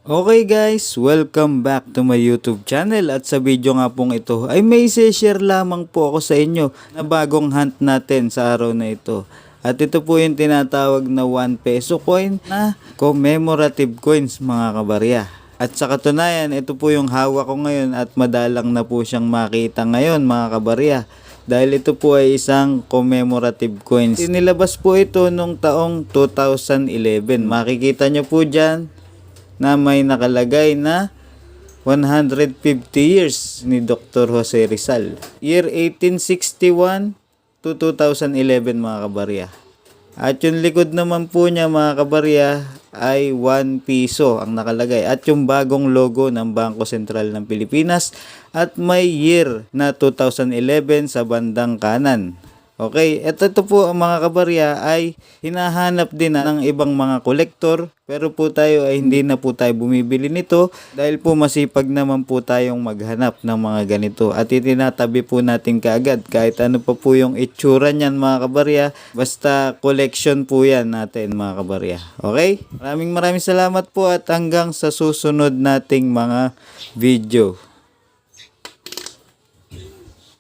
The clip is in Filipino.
Okay guys, welcome back to my YouTube channel at sa video nga pong ito ay may share lamang po ako sa inyo na bagong hunt natin sa araw na ito. At ito po yung tinatawag na 1 peso coin na commemorative coins mga kabarya. At sa katunayan, ito po yung hawak ko ngayon at madalang na po siyang makita ngayon mga kabarya. Dahil ito po ay isang commemorative coins. Inilabas po ito nung taong 2011. Makikita nyo po dyan na may nakalagay na 150 years ni Dr. Jose Rizal. Year 1861 to 2011 mga kabarya. At yung likod naman po niya mga kabarya ay 1 piso ang nakalagay. At yung bagong logo ng Bangko Sentral ng Pilipinas at may year na 2011 sa bandang kanan. Okay, ito po ang mga kabarya ay hinahanap din ng ibang mga kolektor, pero po tayo ay hindi na po tayo bumibili nito dahil po masipag naman po tayong maghanap ng mga ganito at itinatabi po natin kaagad kahit ano pa po yung itsura niyan mga kabarya, basta collection po yan natin mga kabarya. Okay, maraming salamat po at hanggang sa susunod nating mga video.